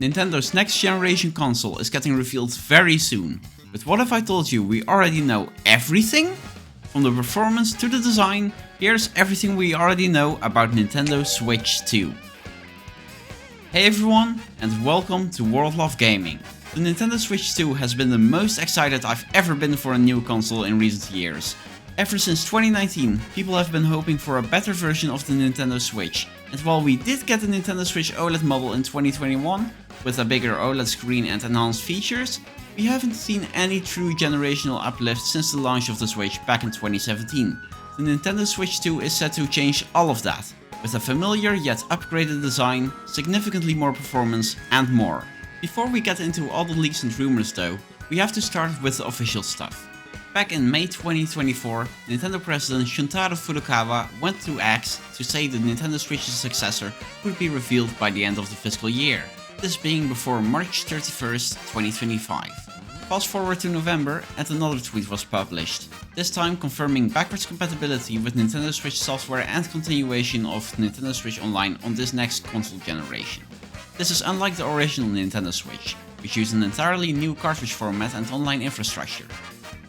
Nintendo's next generation console is getting revealed very soon. But what if I told you we already know everything? From the performance to the design, here's everything we already know about Nintendo Switch 2. Hey everyone, and welcome to World of Gaming. The Nintendo Switch 2 has been the most excited I've ever been for a new console in recent years. Ever since 2019, people have been hoping for a better version of the Nintendo Switch, and while we did get the Nintendo Switch OLED model in 2021, with a bigger OLED screen and enhanced features, we haven't seen any true generational uplift since the launch of the Switch back in 2017. The Nintendo Switch 2 is set to change all of that, with a familiar yet upgraded design, significantly more performance, and more. Before we get into all the leaks and rumors though, we have to start with the official stuff. Back in May 2024, Nintendo President Shuntaro Furukawa went to X to say the Nintendo Switch's successor would be revealed by the end of the fiscal year, this being before March 31st, 2025. Fast forward to November and another tweet was published, this time confirming backwards compatibility with Nintendo Switch software and continuation of Nintendo Switch Online on this next console generation. This is unlike the original Nintendo Switch, which used an entirely new cartridge format and online infrastructure.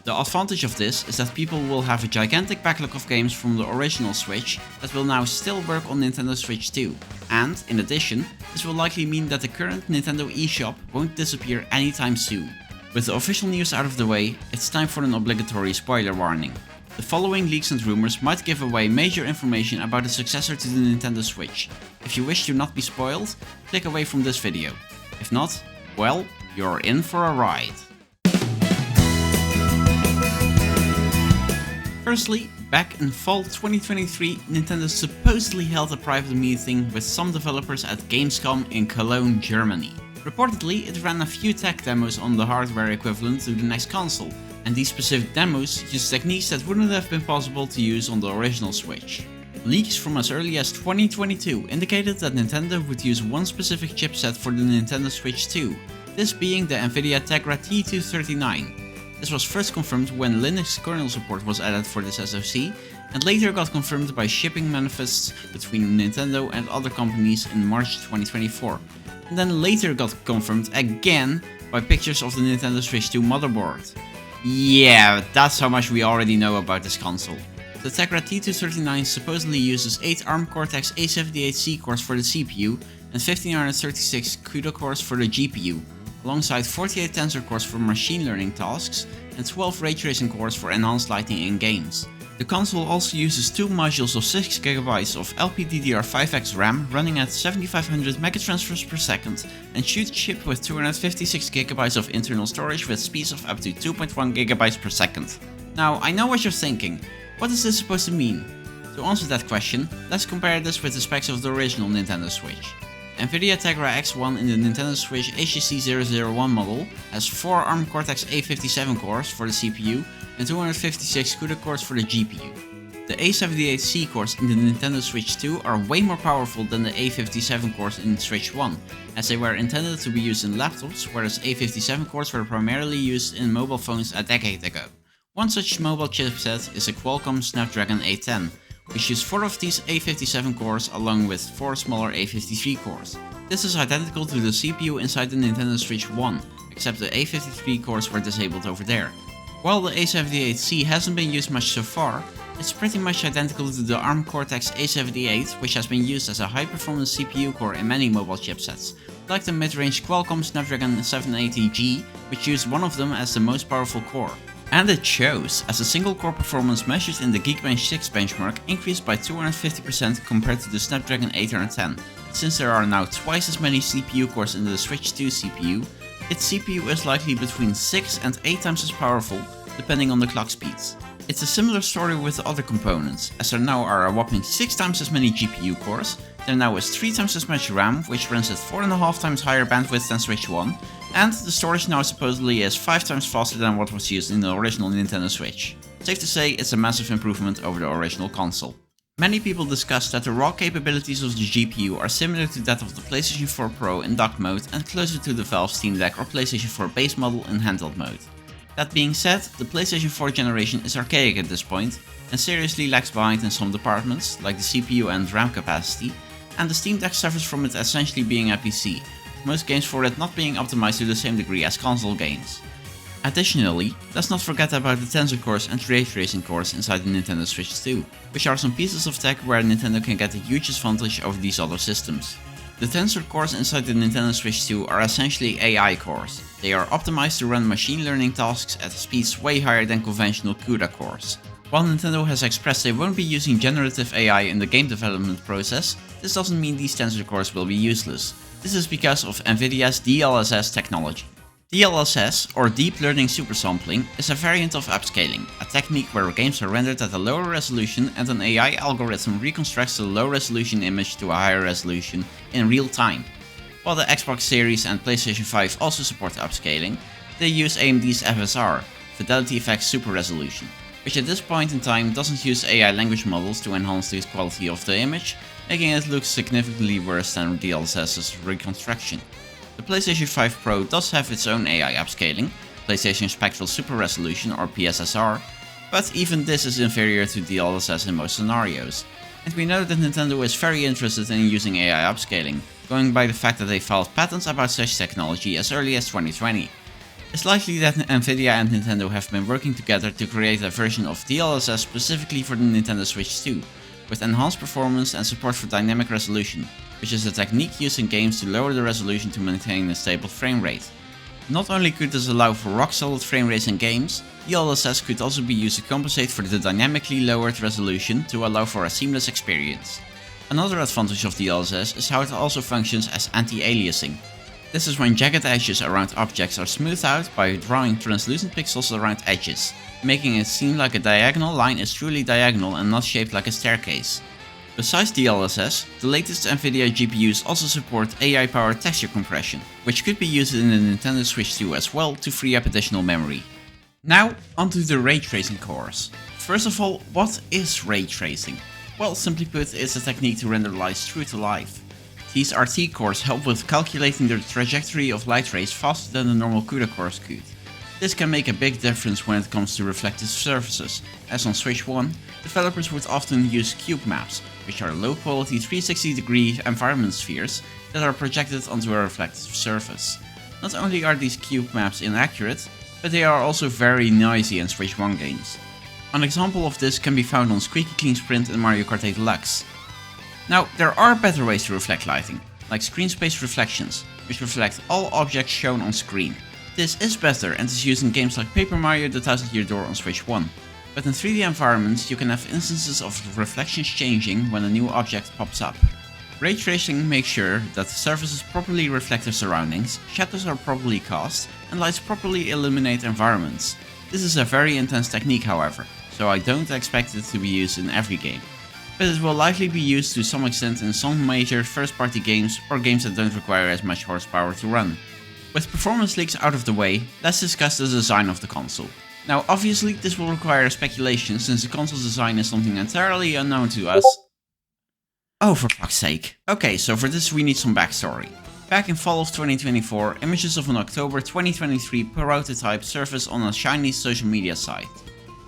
The advantage of this is that people will have a gigantic backlog of games from the original Switch that will now still work on Nintendo Switch 2, and, in addition, this will likely mean that the current Nintendo eShop won't disappear anytime soon. With the official news out of the way, it's time for an obligatory spoiler warning. The following leaks and rumors might give away major information about the successor to the Nintendo Switch. If you wish to not be spoiled, click away from this video. If not, well, you're in for a ride. Firstly, back in fall 2023, Nintendo supposedly held a private meeting with some developers at Gamescom in Cologne, Germany. Reportedly, it ran a few tech demos on the hardware equivalent to the next console, and these specific demos used techniques that wouldn't have been possible to use on the original Switch. Leaks from as early as 2022 indicated that Nintendo would use one specific chipset for the Nintendo Switch 2, this being the NVIDIA Tegra T239. This was first confirmed when Linux kernel support was added for this SoC, and later got confirmed by shipping manifests between Nintendo and other companies in March 2024, and then later got confirmed again by pictures of the Nintendo Switch 2 motherboard. Yeah, that's how much we already know about this console. The Tegra T239 supposedly uses 8 ARM Cortex A78C cores for the CPU and 1536 CUDA cores for the GPU, alongside 48 tensor cores for machine learning tasks and 12 ray tracing cores for enhanced lighting in games. The console also uses 2 modules of 6GB of LPDDR5X RAM running at 7500 megatransfers per second and should ship with 256GB of internal storage with speeds of up to 2.1GB per second. Now, I know what you're thinking, what is this supposed to mean? To answer that question, let's compare this with the specs of the original Nintendo Switch. NVIDIA Tegra X1 in the Nintendo Switch HTC001 model has 4 ARM Cortex A57 cores for the CPU and 256 CUDA cores for the GPU. The A78C cores in the Nintendo Switch 2 are way more powerful than the A57 cores in Switch 1, as they were intended to be used in laptops, whereas A57 cores were primarily used in mobile phones a decade ago. One such mobile chipset is a Qualcomm Snapdragon 810, which uses 4 of these A57 cores along with 4 smaller A53 cores. This is identical to the CPU inside the Nintendo Switch 1, except the A53 cores were disabled over there. While the A78C hasn't been used much so far, it's pretty much identical to the ARM Cortex A78, which has been used as a high-performance CPU core in many mobile chipsets, like the mid-range Qualcomm Snapdragon 780G, which used one of them as the most powerful core. And it shows, as the single core performance measured in the Geekbench 6 benchmark increased by 250% compared to the Snapdragon 810. Since there are now twice as many CPU cores in the Switch 2 CPU, its CPU is likely between 6 and 8 times as powerful, depending on the clock speeds. It's a similar story with the other components, as there now are a whopping 6 times as many GPU cores, there now is 3 times as much RAM, which runs at 4.5 times higher bandwidth than Switch 1, and the storage now supposedly is 5 times faster than what was used in the original Nintendo Switch. Safe to say it's a massive improvement over the original console. Many people discuss that the raw capabilities of the GPU are similar to that of the PlayStation 4 Pro in dock mode and closer to the Valve Steam Deck or PlayStation 4 base model in handheld mode. That being said, the PlayStation 4 generation is archaic at this point and seriously lags behind in some departments like the CPU and RAM capacity, and the Steam Deck suffers from it essentially being a PC, most games for it not being optimized to the same degree as console games. Additionally, let's not forget about the tensor cores and ray tracing cores inside the Nintendo Switch 2, which are some pieces of tech where Nintendo can get a huge advantage over these other systems. The tensor cores inside the Nintendo Switch 2 are essentially AI cores. They are optimized to run machine learning tasks at speeds way higher than conventional CUDA cores. While Nintendo has expressed they won't be using generative AI in the game development process, this doesn't mean these tensor cores will be useless. This is because of Nvidia's DLSS technology. DLSS, or Deep Learning Supersampling, is a variant of upscaling, a technique where games are rendered at a lower resolution and an AI algorithm reconstructs the low resolution image to a higher resolution in real time. While the Xbox Series and PlayStation 5 also support upscaling, they use AMD's FSR, Fidelity Effects Super Resolution, which at this point in time doesn't use AI language models to enhance the quality of the image, making it look significantly worse than DLSS's reconstruction. The PlayStation 5 Pro does have its own AI upscaling, PlayStation Spectral Super Resolution or PSSR, but even this is inferior to DLSS in most scenarios. And we know that Nintendo is very interested in using AI upscaling, going by the fact that they filed patents about such technology as early as 2020. It's likely that Nvidia and Nintendo have been working together to create a version of DLSS specifically for the Nintendo Switch 2, with enhanced performance and support for dynamic resolution, which is a technique used in games to lower the resolution to maintain a stable frame rate. Not only could this allow for rock solid frame rates in games, DLSS could also be used to compensate for the dynamically lowered resolution to allow for a seamless experience. Another advantage of DLSS is how it also functions as anti-aliasing. This is when jagged edges around objects are smoothed out by drawing translucent pixels around edges, making it seem like a diagonal line is truly diagonal and not shaped like a staircase. Besides DLSS, the latest Nvidia GPUs also support AI-powered texture compression, which could be used in the Nintendo Switch 2 as well to free up additional memory. Now, onto the ray tracing cores. First of all, what is ray tracing? Well, simply put, it's a technique to render lights true to life. These RT cores help with calculating the trajectory of light rays faster than the normal CUDA cores could. This can make a big difference when it comes to reflective surfaces, as on Switch 1, developers would often use cube maps, which are low-quality 360-degree environment spheres that are projected onto a reflective surface. Not only are these cube maps inaccurate, but they are also very noisy in Switch 1 games. An example of this can be found on Squeaky Clean Sprint in Mario Kart 8 Deluxe. Now, there are better ways to reflect lighting, like screen space reflections, which reflect all objects shown on screen. This is better and is used in games like Paper Mario The Thousand Year Door on Switch 1. But in 3D environments, you can have instances of reflections changing when a new object pops up. Ray tracing makes sure that the surfaces properly reflect their surroundings, shadows are properly cast, and lights properly illuminate environments. This is a very intense technique, however, so I don't expect it to be used in every game. But it will likely be used to some extent in some major first-party games or games that don't require as much horsepower to run. With performance leaks out of the way, let's discuss the design of the console. Now obviously this will require speculation since the console's design is something entirely unknown to us. Oh, for fuck's sake. Okay, so for this we need some backstory. Back in fall of 2024, images of an October 2023 prototype surfaced on a Chinese social media site.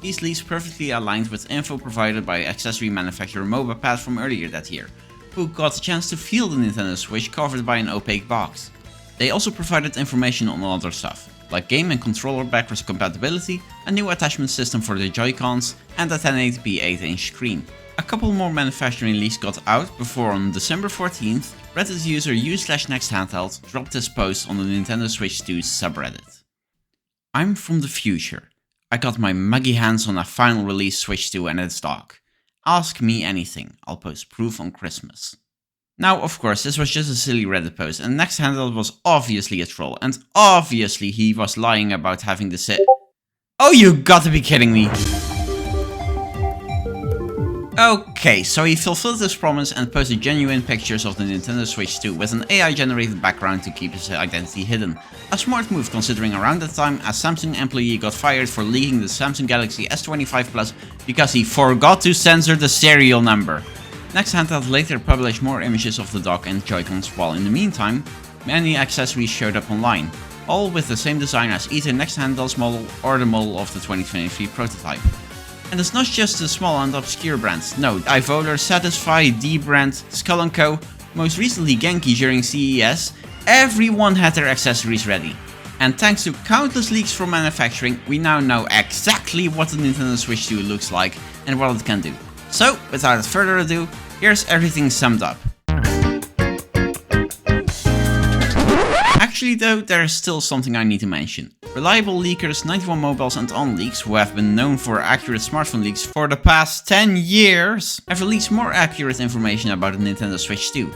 These leaks perfectly aligned with info provided by accessory manufacturer MobaPad from earlier that year, who got a chance to feel the Nintendo Switch covered by an opaque box. They also provided information on other stuff, like game and controller backwards compatibility, a new attachment system for the Joy-Cons, and a 1080p 8-inch screen. A couple more manufacturing leaks got out before on December 14th, Reddit user u/nexthandheld dropped this post on the Nintendo Switch 2's subreddit. I'm from the future. I got my muggy hands on a final release Switch 2 and its dock. Ask me anything, I'll post proof on Christmas. Now, of course, this was just a silly Reddit post, and Nexthandheld was obviously a troll, and obviously he was lying about having the Oh, you gotta be kidding me! Okay, so he fulfilled his promise and posted genuine pictures of the Nintendo Switch 2 with an AI-generated background to keep his identity hidden. A smart move considering around that time a Samsung employee got fired for leaking the Samsung Galaxy S25 Plus because he forgot to censor the serial number. Nexthandheld later published more images of the dock and Joy-Cons, while in the meantime, many accessories showed up online, all with the same design as either Nexthandheld's model or the model of the 2023 prototype. And it's not just the small and obscure brands, no, iVoler, Satisfy, D-Brand, Skull & Co, most recently Genki during CES, everyone had their accessories ready. And thanks to countless leaks from manufacturing, we now know exactly what the Nintendo Switch 2 looks like and what it can do. So, without further ado, here's everything summed up. Actually though, there is still something I need to mention. Reliable leakers 91 Mobiles and On Leaks, who have been known for accurate smartphone leaks for the past 10 years, have released more accurate information about the Nintendo Switch 2.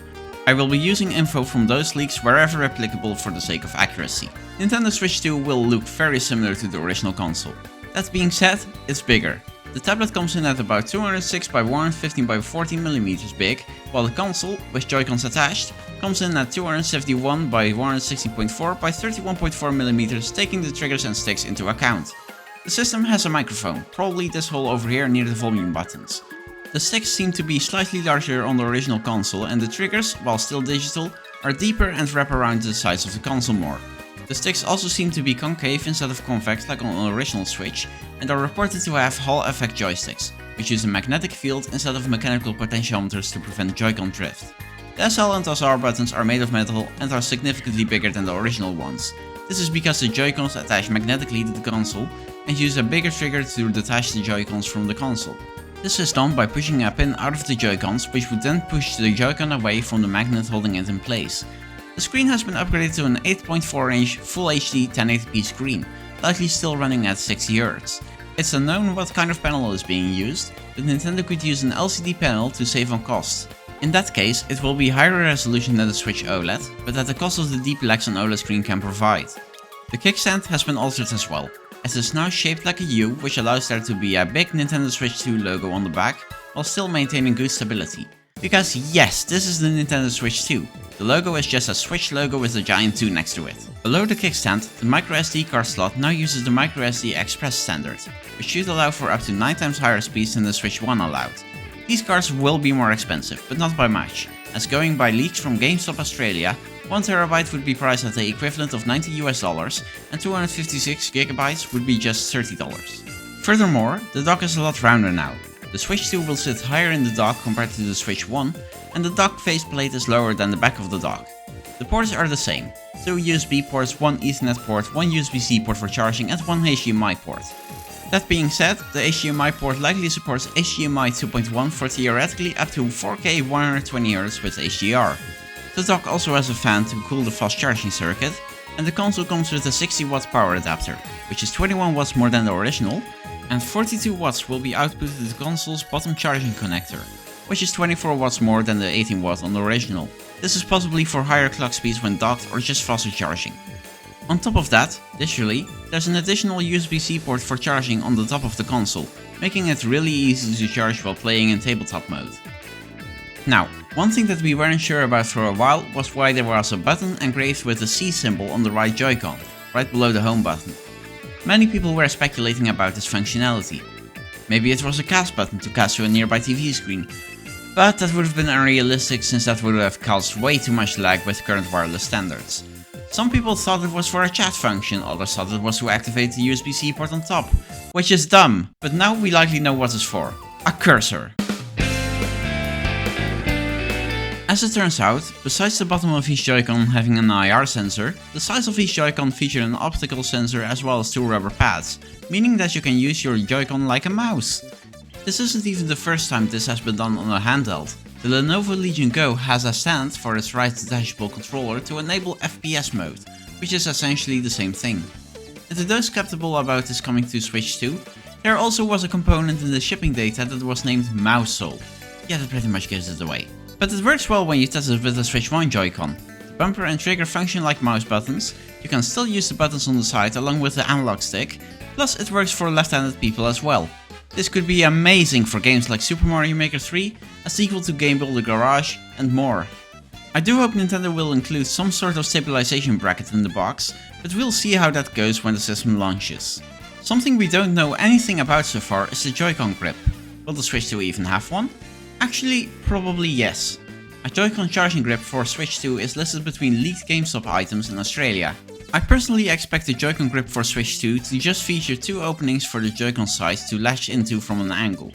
I will be using info from those leaks wherever applicable for the sake of accuracy. Nintendo Switch 2 will look very similar to the original console. That being said, it's bigger. The tablet comes in at about 206 by 115 by 14mm big, while the console, with Joy-Cons attached, comes in at 271 by 116.4 by 31.4mm, taking the triggers and sticks into account. The system has a microphone, probably this hole over here near the volume buttons. The sticks seem to be slightly larger on the original console, and the triggers, while still digital, are deeper and wrap around the sides of the console more. The sticks also seem to be concave instead of convex like on the original Switch, and are reported to have Hall effect joysticks, which use a magnetic field instead of mechanical potentiometers to prevent Joy-Con drift. The SL and SR buttons are made of metal and are significantly bigger than the original ones. This is because the Joy-Cons attach magnetically to the console and use a bigger trigger to detach the Joy-Cons from the console. This is done by pushing a pin out of the Joy-Cons, which would then push the Joy-Con away from the magnet holding it in place. The screen has been upgraded to an 8.4-inch Full HD 1080p screen, likely still running at 60Hz. It's unknown what kind of panel is being used, but Nintendo could use an LCD panel to save on cost. In that case, it will be higher resolution than the Switch OLED, but at the cost of the deep blacks an OLED screen can provide. The kickstand has been altered as well, as it's now shaped like a U, which allows there to be a big Nintendo Switch 2 logo on the back, while still maintaining good stability. Because yes, this is the Nintendo Switch 2. The logo is just a Switch logo with a giant 2 next to it. Below the kickstand, the microSD card slot now uses the microSD Express standard, which should allow for up to 9 times higher speeds than the Switch 1 allowed. These cards will be more expensive, but not by much, as going by leaks from GameStop Australia, 1TB would be priced at the equivalent of $90 and 256GB would be just $30. Furthermore, the dock is a lot rounder now. The Switch 2 will sit higher in the dock compared to the Switch 1, and the dock faceplate is lower than the back of the dock. The ports are the same, 2 USB ports, 1 Ethernet port, 1 USB-C port for charging and 1 HDMI port. That being said, the HDMI port likely supports HDMI 2.1 for theoretically up to 4K 120Hz with HDR. The dock also has a fan to cool the fast charging circuit, and the console comes with a 60W power adapter, which is 21W more than the original, and 42W will be outputted to the console's bottom charging connector, which is 24W more than the 18W on the original. This is possibly for higher clock speeds when docked or just faster charging. On top of that, digitally, there's an additional USB-C port for charging on the top of the console, making it really easy to charge while playing in tabletop mode. Now, one thing that we weren't sure about for a while was why there was a button engraved with the C symbol on the right Joy-Con, right below the home button. Many people were speculating about this functionality. Maybe it was a cast button to cast to a nearby TV screen, but that would have been unrealistic since that would have caused way too much lag with current wireless standards. Some people thought it was for a chat function, others thought it was to activate the USB-C port on top, which is dumb, but now we likely know what it's for. A cursor. As it turns out, besides the bottom of each Joy-Con having an IR sensor, the sides of each Joy-Con feature an optical sensor as well as 2 rubber pads, meaning that you can use your Joy-Con like a mouse. This isn't even the first time this has been done on a handheld. The Lenovo Legion Go has a stand for its right detachable controller to enable FPS mode, which is essentially the same thing. And to those skeptical about this coming to Switch 2, there also was a component in the shipping data that was named Mouse Soul. Yeah, that pretty much gives it away. But it works well when you test it with the Switch 1 Joy-Con. The bumper and trigger function like mouse buttons, you can still use the buttons on the side along with the analog stick, plus it works for left-handed people as well. This could be amazing for games like Super Mario Maker 3, a sequel to Game Builder Garage, and more. I do hope Nintendo will include some sort of stabilization bracket in the box, but we'll see how that goes when the system launches. Something we don't know anything about so far is the Joy-Con grip. Will the Switch 2 even have one? Actually, probably yes. A Joy-Con charging grip for Switch 2 is listed between leaked GameStop items in Australia. I personally expect the Joy-Con grip for Switch 2 to just feature 2 openings for the Joy-Con sides to latch into from an angle.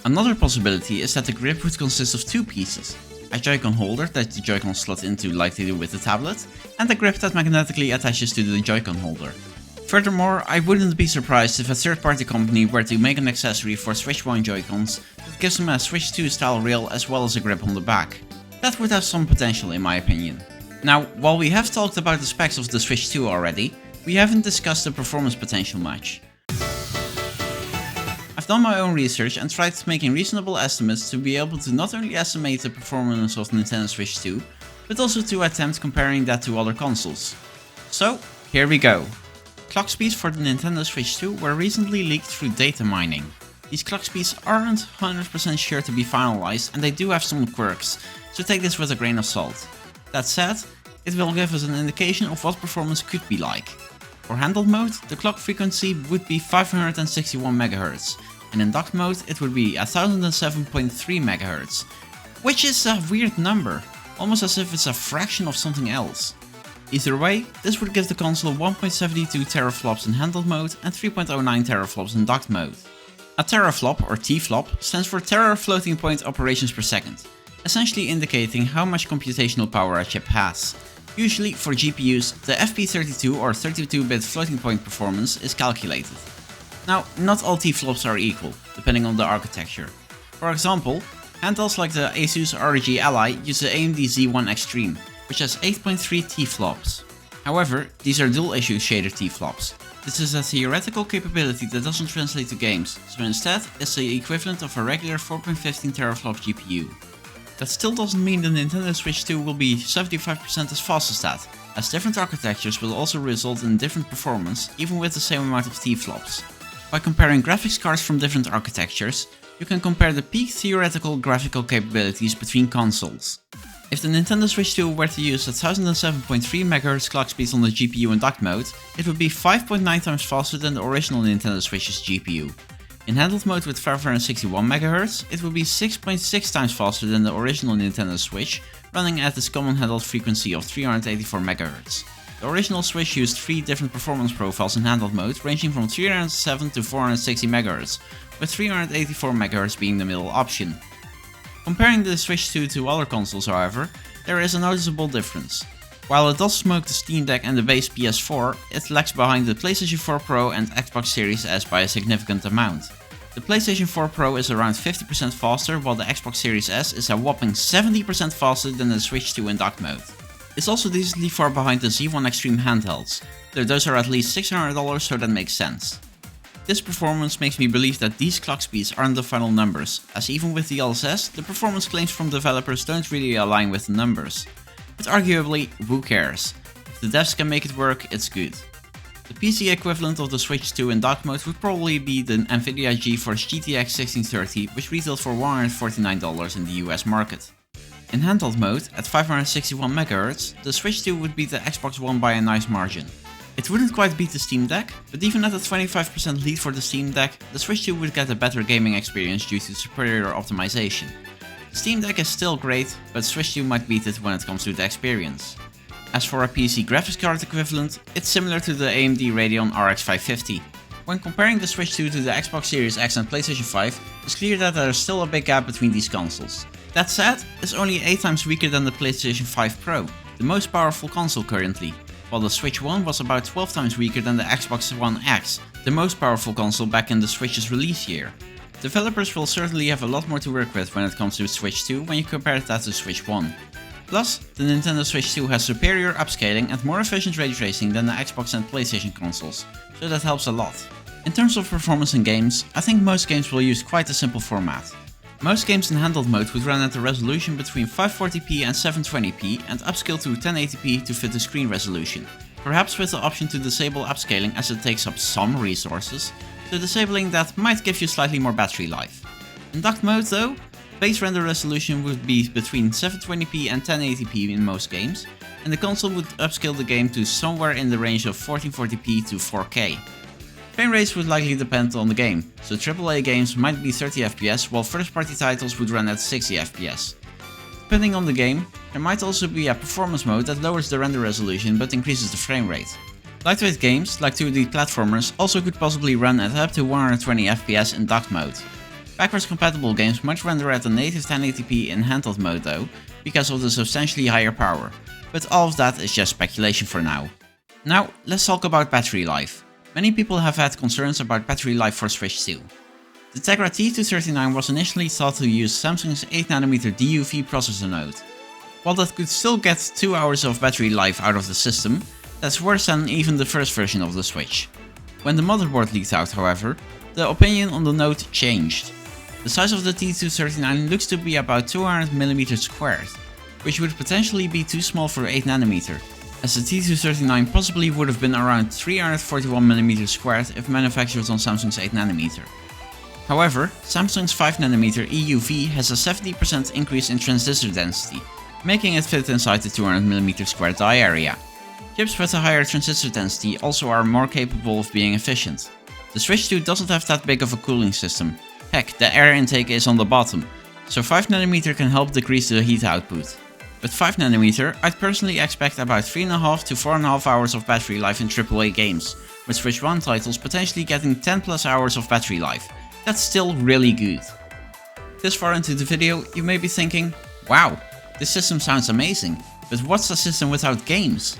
Another possibility is that the grip would consist of 2 pieces. a Joy-Con holder that the Joy-Con slot into like they do with the tablet, and a grip that magnetically attaches to the Joy-Con holder. Furthermore, I wouldn't be surprised if a third-party company were to make an accessory for Switch 1 Joy-Cons that gives them a Switch 2 style rail as well as a grip on the back. That would have some potential in my opinion. Now, while we have talked about the specs of the Switch 2 already, we haven't discussed the performance potential much. I've done my own research and tried making reasonable estimates to be able to not only estimate the performance of Nintendo Switch 2, but also to attempt comparing that to other consoles. So, here we go. Clock speeds for the Nintendo Switch 2 were recently leaked through data mining. These clock speeds aren't 100% sure to be finalized and they do have some quirks, so take this with a grain of salt. That said, it will give us an indication of what performance could be like. For handheld mode, the clock frequency would be 561 MHz, and in docked mode it would be 1007.3 MHz, which is a weird number, almost as if it's a fraction of something else. Either way, this would give the console 1.72 teraflops in handheld mode and 3.09 teraflops in docked mode. A teraflop, or T-flop, stands for Tera Floating Point Operations per Second, essentially indicating how much computational power a chip has. Usually, for GPUs, the FP32 or 32-bit floating point performance is calculated. Now, not all T-flops are equal, depending on the architecture. For example, handhelds like the Asus ROG Ally use the AMD Z1 Extreme, which has 8.3 T-flops. However, these are dual-issue shader T-flops. This is a theoretical capability that doesn't translate to games, so instead it's the equivalent of a regular 4.15 teraflop GPU. That still doesn't mean the Nintendo Switch 2 will be 75% as fast as that, as different architectures will also result in different performance even with the same amount of T-flops. By comparing graphics cards from different architectures, you can compare the peak theoretical graphical capabilities between consoles. If the Nintendo Switch 2 were to use 1007.3 MHz clock speeds on the GPU in docked mode, it would be 5.9 times faster than the original Nintendo Switch's GPU. In handheld mode with 561 MHz, it would be 6.6 times faster than the original Nintendo Switch, running at its common handheld frequency of 384 MHz. The original Switch used 3 different performance profiles in handheld mode, ranging from 307 to 460 MHz, with 384 MHz being the middle option. Comparing the Switch 2 to other consoles, however, there is a noticeable difference. While it does smoke the Steam Deck and the base PS4, it lags behind the PlayStation 4 Pro and Xbox Series S by a significant amount. The PlayStation 4 Pro is around 50% faster, while the Xbox Series S is a whopping 70% faster than the Switch 2 in docked mode. It's also decently far behind the Z1 Extreme handhelds, though those are at least $600, so that makes sense. This performance makes me believe that these clock speeds aren't the final numbers, as even with the LSS, the performance claims from developers don't really align with the numbers. But arguably, who cares? If the devs can make it work, it's good. The PC equivalent of the Switch 2 in docked mode would probably be the Nvidia GeForce GTX 1630, which retailed for $149 in the US market. In handheld mode, at 561 MHz, the Switch 2 would beat the Xbox One by a nice margin. It wouldn't quite beat the Steam Deck, but even at a 25% lead for the Steam Deck, the Switch 2 would get a better gaming experience due to superior optimization. Steam Deck is still great, but Switch 2 might beat it when it comes to the experience. As for a PC graphics card equivalent, it's similar to the AMD Radeon RX 550. When comparing the Switch 2 to the Xbox Series X and PlayStation 5, it's clear that there is still a big gap between these consoles. That said, it's only 8 times weaker than the PlayStation 5 Pro, the most powerful console currently, while the Switch 1 was about 12 times weaker than the Xbox One X, the most powerful console back in the Switch's release year. Developers will certainly have a lot more to work with when it comes to Switch 2 when you compare that to Switch 1. Plus, the Nintendo Switch 2 has superior upscaling and more efficient ray tracing than the Xbox and PlayStation consoles, so that helps a lot. In terms of performance in games, I think most games will use quite a simple format. Most games in handheld mode would run at a resolution between 540p and 720p and upscale to 1080p to fit the screen resolution, perhaps with the option to disable upscaling as it takes up some resources, so disabling that might give you slightly more battery life. In docked mode though, base render resolution would be between 720p and 1080p in most games, and the console would upscale the game to somewhere in the range of 1440p to 4K. Frame rates would likely depend on the game, so AAA games might be 30fps while first party titles would run at 60fps. Depending on the game, there might also be a performance mode that lowers the render resolution but increases the frame rate. Lightweight games, like 2D platformers, also could possibly run at up to 120fps in docked mode. Backwards compatible games might render at a native 1080p in handheld mode though, because of the substantially higher power, but all of that is just speculation for now. Now, let's talk about battery life. Many people have had concerns about battery life for Switch 2. The Tegra T239 was initially thought to use Samsung's 8nm DUV processor node. While that could still get 2 hours of battery life out of the system, that's worse than even the first version of the Switch. When the motherboard leaked out, however, the opinion on the node changed. The size of the T239 looks to be about 200mm squared, which would potentially be too small for 8nm, as the T239 possibly would have been around 341mm squared if manufactured on Samsung's 8nm. However, Samsung's 5nm EUV has a 70% increase in transistor density, making it fit inside the 200mm squared die area. Chips with a higher transistor density also are more capable of being efficient. The Switch 2 doesn't have that big of a cooling system. Heck, the air intake is on the bottom, so 5nm can help decrease the heat output. With 5nm, I'd personally expect about 3.5 to 4.5 hours of battery life in AAA games, with Switch 1 titles potentially getting 10 plus hours of battery life. That's still really good. This far into the video, you may be thinking, wow, this system sounds amazing, but what's a system without games?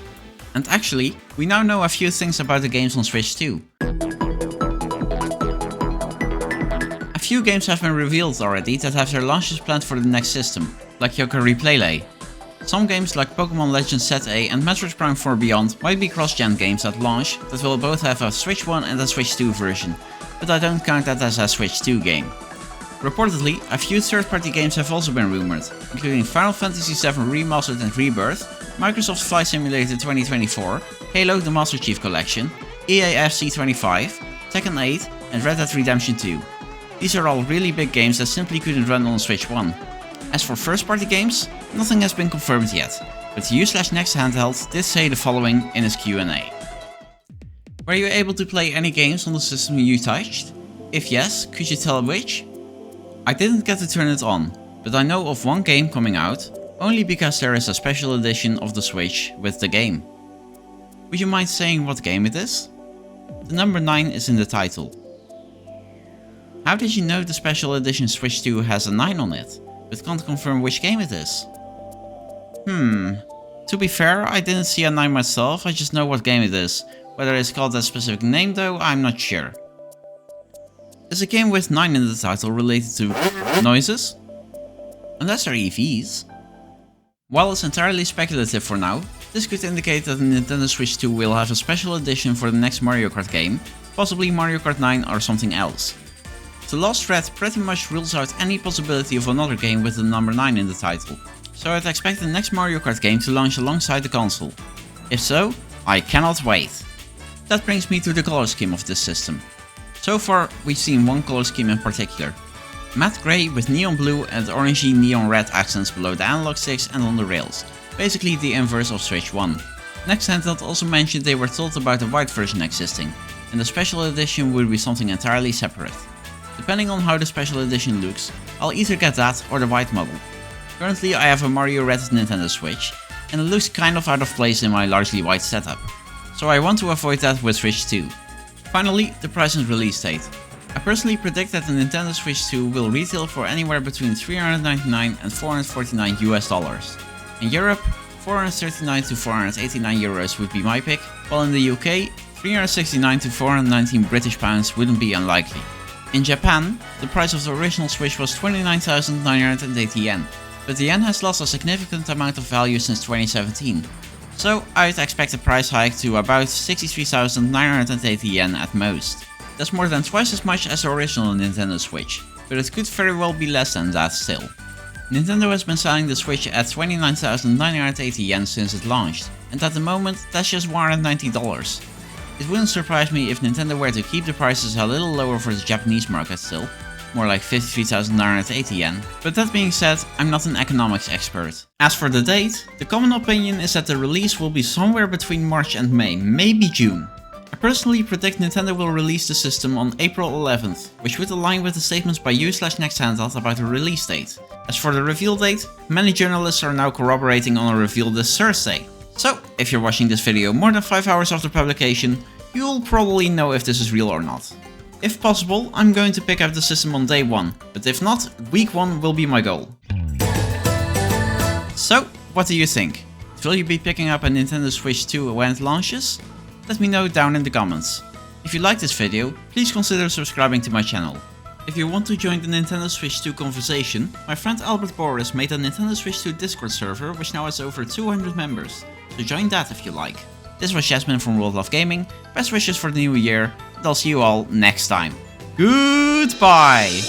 And actually, we now know a few things about the games on Switch 2. A few games have been revealed already that have their launches planned for the next system, like Yooka-Laylee. Some games like Pokemon Legends ZA and Metroid Prime 4 Beyond might be cross-gen games at launch that will both have a Switch 1 and a Switch 2 version, but I don't count that as a Switch 2 game. Reportedly, a few third-party games have also been rumored, including Final Fantasy VII Remastered and Rebirth, Microsoft's Flight Simulator 2024, Halo the Master Chief Collection, EA FC 25, Tekken 8 and Red Dead Redemption 2. These are all really big games that simply couldn't run on Switch 1. As for first-party games, nothing has been confirmed yet, but u/next handheld did say the following in his Q&A. Were you able to play any games on the system you touched? If yes, could you tell which? I didn't get to turn it on, but I know of one game coming out, only because there is a special edition of the Switch with the game. Would you mind saying what game it is? The number 9 is in the title. How did you know the special edition Switch 2 has a 9 on it, but can't confirm which game it is? To be fair, I didn't see a 9 myself, I just know what game it is. Whether it's called that specific name though, I'm not sure. Is a game with 9 in the title related to noises? Unless they're EVs. While it's entirely speculative for now, this could indicate that the Nintendo Switch 2 will have a special edition for the next Mario Kart game, possibly Mario Kart 9 or something else. The last thread pretty much rules out any possibility of another game with the number 9 in the title, so I'd expect the next Mario Kart game to launch alongside the console. If so, I cannot wait. That brings me to the color scheme of this system. So far, we've seen one color scheme in particular. Matte grey with neon blue and orangey neon red accents below the analog sticks and on the rails, basically the inverse of Switch 1. Next Handheld also mentioned they were told about a white version existing, and the special edition would be something entirely separate. Depending on how the special edition looks, I'll either get that or the white model. Currently I have a Mario Red Nintendo Switch, and it looks kind of out of place in my largely white setup, so I want to avoid that with Switch 2. Finally, the price and release date. I personally predict that the Nintendo Switch 2 will retail for anywhere between $399 and $449 US. In Europe, 439 to 489 euros would be my pick, while in the UK, 369 to 419 British pounds wouldn't be unlikely. In Japan, the price of the original Switch was 29,980 yen, but the yen has lost a significant amount of value since 2017. So I'd expect a price hike to about 63,980 yen at most. That's more than twice as much as the original Nintendo Switch, but it could very well be less than that still. Nintendo has been selling the Switch at 29,980 yen since it launched, and at the moment that's just $190. It wouldn't surprise me if Nintendo were to keep the prices a little lower for the Japanese market still, more like 53,980 yen. But that being said, I'm not an economics expert. As for the date, the common opinion is that the release will be somewhere between March and May, maybe June. I personally predict Nintendo will release the system on April 11th, which would align with the statements by u/next handheld about the release date. As for the reveal date, many journalists are now corroborating on a reveal this Thursday. So, if you're watching this video more than 5 hours after publication, you'll probably know if this is real or not. If possible, I'm going to pick up the system on day 1, but if not, week 1 will be my goal. So, what do you think? Will you be picking up a Nintendo Switch 2 when it launches? Let me know down in the comments. If you like this video, please consider subscribing to my channel. If you want to join the Nintendo Switch 2 conversation, my friend Albert Boris made a Nintendo Switch 2 Discord server which now has over 200 members, so join that if you like. This was Jasmine from World of Gaming, best wishes for the new year, and I'll see you all next time. Goodbye!